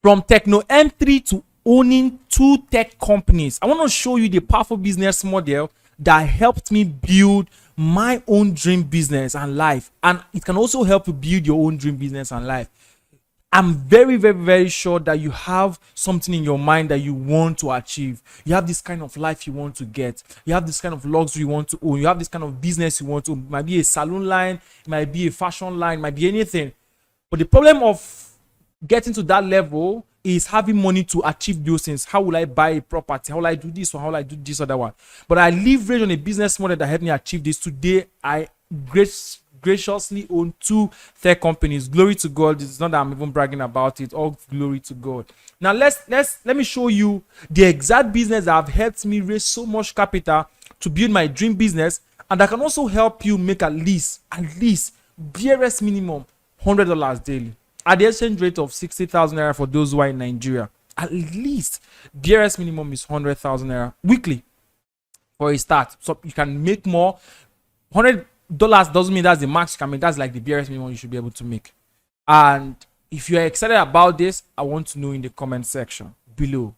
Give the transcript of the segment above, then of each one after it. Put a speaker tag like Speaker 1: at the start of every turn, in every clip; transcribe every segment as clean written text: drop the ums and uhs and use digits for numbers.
Speaker 1: From Techno M3 to owning 2 tech companies, I want to show you the powerful business model that helped me build my own dream business and life. And it can also help you build your own dream business and life. I'm very, very, very sure that you have something in your mind that you want to achieve. You have this kind of life you want to get. You have this kind of luxury you want to own. You have this kind of business you want to own. It might be a salon line, it might be a fashion line, it might be anything. But the problem of getting to that level is having money to achieve those things. How will I buy a property? How will I do this one? How will I do this other one? But I leverage on a business model that helped me achieve this. Today, I graciously own 2 tech companies. Glory to God. It's not that I'm even bragging about it. All glory to God. Now let me show you the exact business that have helped me raise so much capital to build my dream business, and that can also help you make at least barest minimum $100 daily at the exchange rate of 60,000 naira for those who are in Nigeria. At least barest minimum is 100,000 naira weekly for a start. So you can make more. $100 doesn't mean that's the max you can make. That's like the barest minimum you should be able to make. And if you're excited about this, I want to know in the comment section below.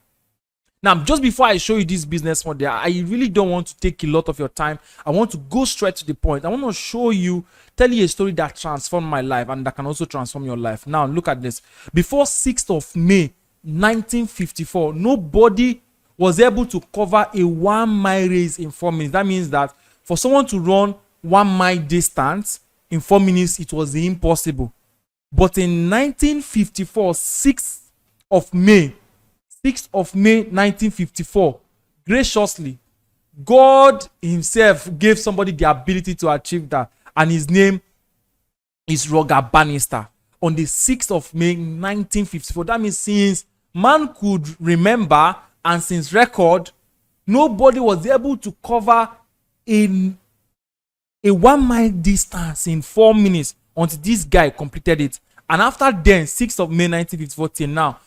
Speaker 1: Now, just before I show you this business model, I really don't want to take a lot of your time. I want to go straight to the point. I want to show you, tell you a story that transformed my life and that can also transform your life. Now, look at this. Before 6th of May, 1954, nobody was able to cover a 1-mile race in 4 minutes. That means that for someone to run 1 mile distance in 4 minutes, it was impossible. But in 1954, 6th of May 1954, graciously, God himself gave somebody the ability to achieve that, and his name is Roger Bannister. On the 6th of May 1954, that means since man could remember and since record, nobody was able to cover a 1 mile distance in 4 minutes until this guy completed it. And after then, 6th of May 1954 till now,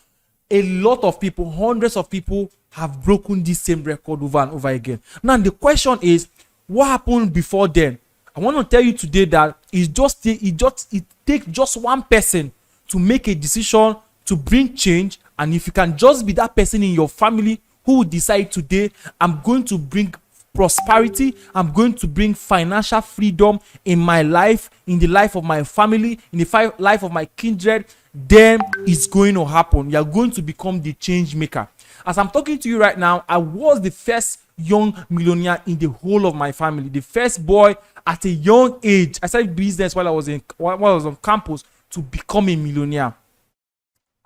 Speaker 1: a lot of people, hundreds of people have broken this same record over and over again. Now the question is, what happened before then? I want to tell you today that it takes just one person to make a decision to bring change. And if you can just be that person in your family who will decide today, I'm going to bring prosperity, I'm going to bring financial freedom in my life, in the life of my family, in the life of my kindred, then it's going to happen. You are going to become the change maker. As I'm talking to you right now, I was the first young millionaire in the whole of my family, the first boy at a young age. I started business while I was on campus to become a millionaire,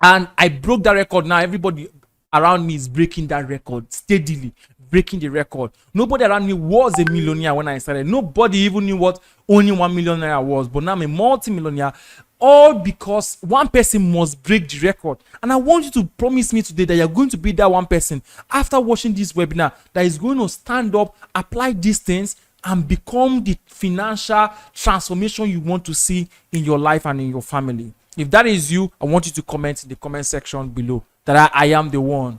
Speaker 1: and I broke that record. Now everybody around me is breaking that record steadily, breaking the record. Nobody around me was a millionaire when I started. Nobody even knew what only 1 million naira was. But now I'm a multi-millionaire, all because one person must break the record. And I want you to promise me today that you're going to be that one person after watching this webinar that is going to stand up, apply these things, and become the financial transformation you want to see in your life and in your family. If that is you, I want you to comment in the comment section below that I am the one.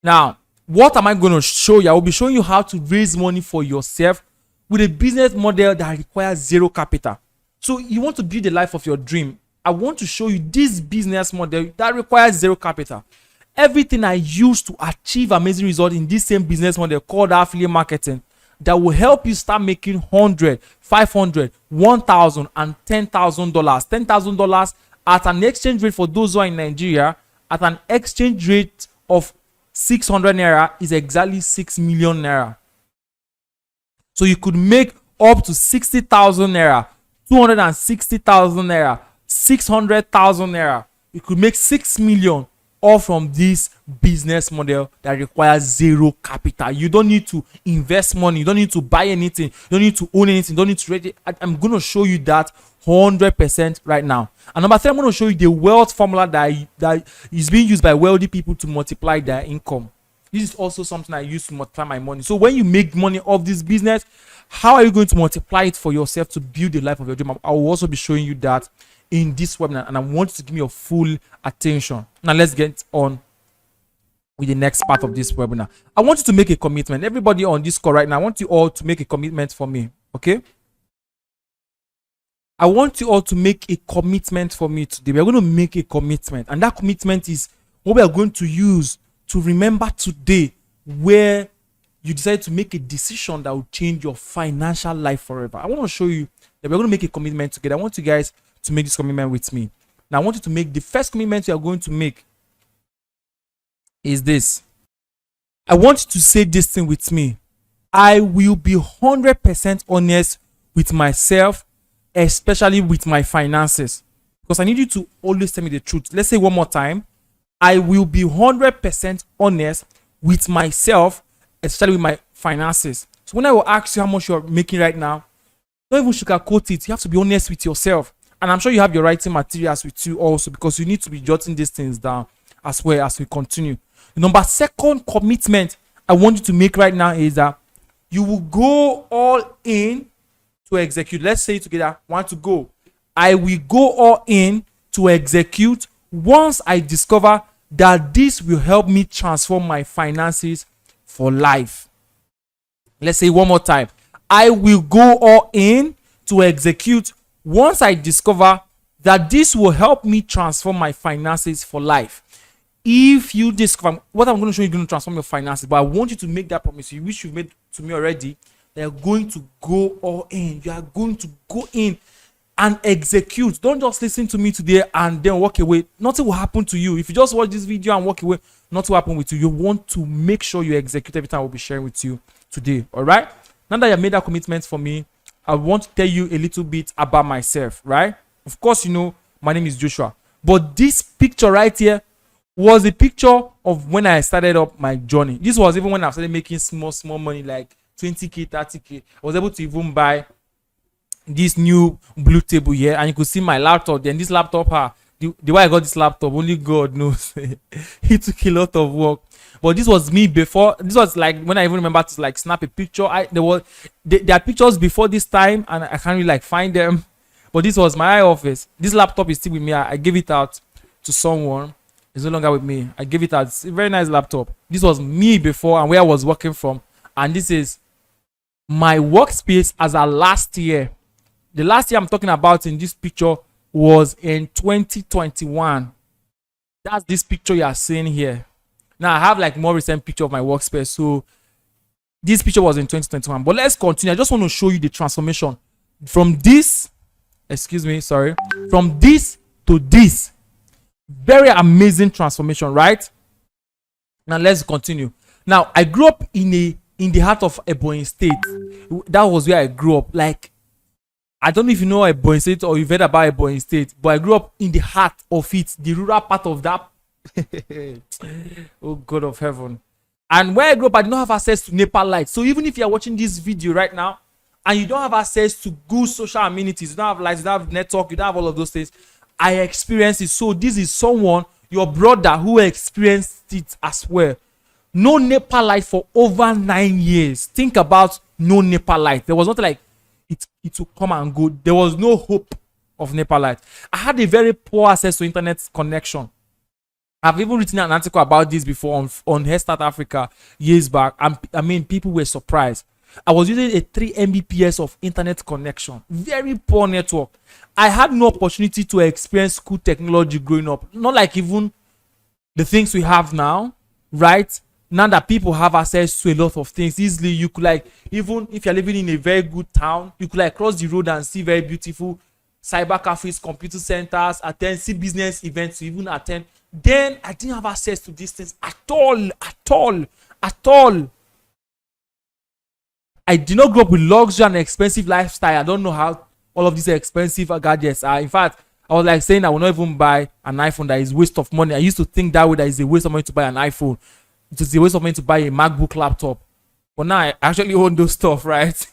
Speaker 1: Now, what am I going to show you? I will be showing you how to raise money for yourself with a business model that requires zero capital. So you want to build the life of your dream. I want to show you this business model that requires zero capital. Everything I use to achieve amazing results in this same business model called affiliate marketing that will help you start making $100, $500, $1,000 and $10,000. $10,000 at an exchange rate for those who are in Nigeria at an exchange rate of 600 naira is exactly 6 million naira. So you could make up to 60,000 naira, 260,000 naira, 600,000 naira. You could make 6 million all from this business model that requires zero capital. You don't need to invest money. You don't need to buy anything. You don't need to own anything. You don't need to read it. I'm going to show you that 100% right now. And number 3, I'm going to show you the wealth formula that is being used by wealthy people to multiply their income. This is also something I use to multiply my money. So when you make money off this business, how are you going to multiply it for yourself to build the life of your dream? I will also be showing you that in this webinar, and I want you to give me your full attention. Now let's get on with the next part of this webinar. I want you to make a commitment. Everybody on this call right now, I want you all to make a commitment for me. Okay? I want you all to make a commitment for me today. We are going to make a commitment, and that commitment is what we are going to use to remember today where you decided to make a decision that will change your financial life forever. I want to show you that we're going to make a commitment together. I want you guys to make this commitment with me. Now, I want you to make the first commitment you are going to make is this. I want you to say this thing with me. I will be 100% honest with myself, especially with my finances. Because I need you to always tell me the truth. Let's say one more time. I will be 100% honest with myself, especially with my finances. So when I will ask you how much you're making right now, don't even sugarcoat it. You have to be honest with yourself. And I'm sure you have your writing materials with you also, because you need to be jotting these things down as well as we continue. The second commitment I want you to make right now is that you will go all in to execute. Let's say it together. Want to go. I will go all in to execute once I discover that this will help me transform my finances for life. Let's say one more time. I will go all in to execute once I discover that this will help me transform my finances for life. If you discover what I'm going to show you, going to transform your finances, but I want you to make that promise, which you've made to me already, that you're going to go all in. You are going to go in and execute. Don't just listen to me today and then walk away. Nothing will happen to you. If you just watch this video and walk away, nothing will happen with you. You want to make sure you execute everything I will be sharing with you today. All right. Now that you have made that commitment for me, I want to tell you a little bit about myself. Right. Of course, you know my name is Joshua, but this picture right here was a picture of when I started up my journey. This was even when I started making small money, like 20k, 30k. I was able to even buy this new blue table here, and you could see my laptop. Then this laptop, the way I got this laptop, only God knows. It took a lot of work, but this was me before. This was like when I even remember to like snap a picture. There are pictures before this time, and I can't really like find them. But this was my office. This laptop is still with me. I gave it out to someone. It's no longer with me. I gave it out. It's a very nice laptop. This was me before and where I was working from, and this is my workspace as a last year. The last year I'm talking about in this picture was in 2021. That's this picture you are seeing here. Now I have like more recent picture of my workspace. So this picture was in 2021. But let's continue. I just want to show you the transformation from this, from this to this. Very amazing transformation, right? Now let's continue. Now I grew up in the heart of Ebonyi State. That was where I grew up. Like, I don't know if you know Ebonyi State or you've heard about Ebonyi State, but I grew up in the heart of it, the rural part of that. Oh God of heaven. And where I grew up, I did not have access to NEPA light. So even if you're watching this video right now and you don't have access to good social amenities, you don't have lights, you don't have network, you don't have all of those things, I experienced it. So this is someone, your brother, who experienced it as well. No NEPA light for over 9 years. Think about no NEPA light. There was not like it will come and go. There was no hope of NEPA light. I had a very poor access to internet connection. I've even written an article about this before on Head Start Africa years back. I mean, people were surprised. I was using a 3 Mbps of internet connection. Very poor network. I had no opportunity to experience school technology growing up. Not like even the things we have now, right? Now that people have access to a lot of things easily, you could like, even if you're living in a very good town, you could like cross the road and see very beautiful cyber cafes, computer centers, see business events, even attend. Then I didn't have access to these things at all. I did not grow up with luxury and expensive lifestyle. I don't know how all of these expensive gadgets are. In fact, I was like saying I will not even buy an iPhone. That is waste of money. I used to think that way, that is a waste of money to buy an iPhone. It is a waste of money to buy a MacBook laptop. But now I actually own those stuff, right?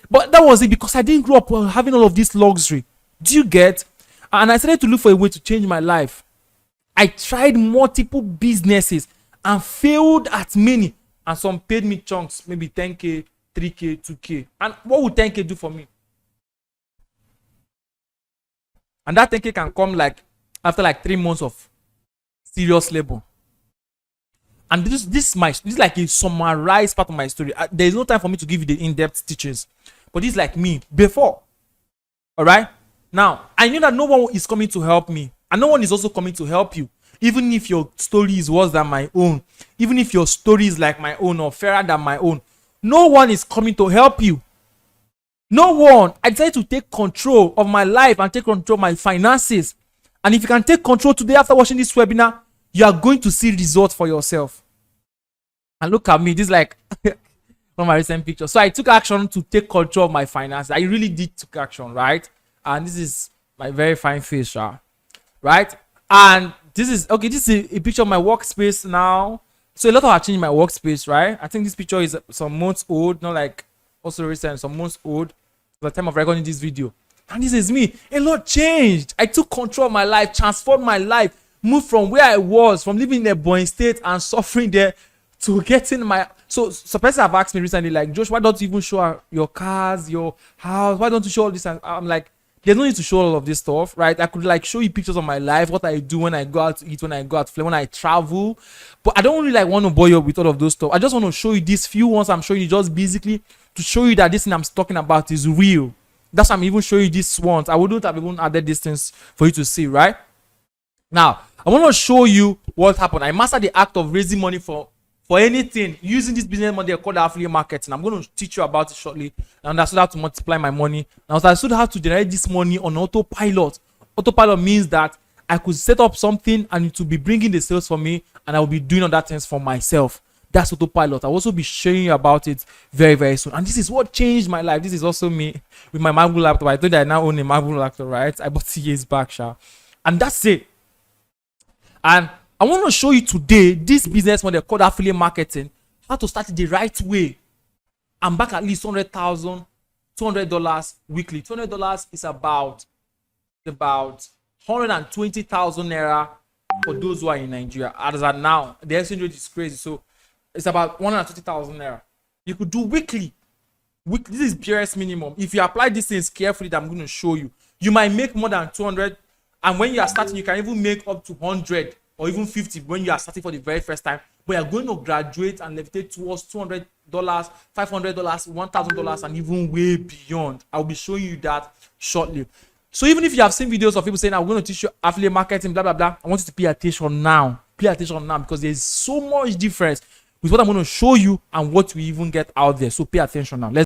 Speaker 1: But that was it, because I didn't grow up having all of this luxury. Do you get? And I started to look for a way to change my life. I tried multiple businesses and failed at many. And some paid me chunks, maybe 10k, 3k, 2k. And what would 10k do for me? And that 10k can come like after like 3 months of serious labor. And this is like a summarized part of my story. There is no time for me to give you the in-depth teachings. But this is like me before. All right. Now, I know that no one is coming to help me, and no one is also coming to help you. Even if your story is worse than my own, even if your story is like my own or fairer than my own, no one is coming to help you. No one. I decided to take control of my life and take control of my finances. And if you can take control today after watching this webinar, you are going to see results for yourself. And look at me. This is like one of my recent pictures. So I took action to take control of my finances. I really did take action, right? And this is my very fine face, right? And this is okay. This is a picture of my workspace now. So a lot of have changed in my workspace, right? I think this picture is some months old, not like also recent, some months old. The time of recording this video, and this is me. A lot changed. I took control of my life, transformed my life, moved from where I was, from living in a boring state and suffering there, to getting my. So person have asked me recently, like, Josh, why don't you even show your cars, your house? Why don't you show all this? And I'm like, there's no need to show all of this stuff, right? I could like show you pictures of my life, what I do when I go out to eat, when I go out to play, when I travel. But I don't really like want to bore you with all of those stuff. I just want to show you these few ones I'm showing you, just basically to show you that this thing I'm talking about is real. That's why I'm even showing you these ones. I wouldn't have even added these things for you to see, right? Now, I want to show you what happened. I mastered the act of raising money for anything using this business model called affiliate marketing. I'm going to teach you about it shortly. I understood how to multiply my money. I understood how to generate this money on autopilot. Autopilot means that I could set up something and it will be bringing the sales for me, and I will be doing other things for myself. That's autopilot. I'll also be sharing you about it very, very soon. And this is what changed my life. This is also me with my MacBook laptop. I told you I now own a MacBook laptop, right? I bought it years back, and that's it. And I want to show you today this business model called affiliate marketing, how to start it the right way. I'm back at least $200 weekly. $200 is about 120,000 naira for those who are in Nigeria. As of now, the exchange rate is crazy. So it's about 120,000 naira. You could do weekly. This is barest minimum. If you apply these things carefully that I'm going to show you, you might make more than 200. And when you are starting, you can even make up to 100 or even 50 when you are starting for the very first time. But you're going to graduate and levitate towards $200, $500, $1,000, and even way beyond. I'll be showing you that shortly. So even if you have seen videos of people saying, I'm going to teach you affiliate marketing, blah, blah, blah, I want you to pay attention now. Pay attention now, because there's so much difference with what I'm going to show you and what we even get out there. So pay attention now. Let's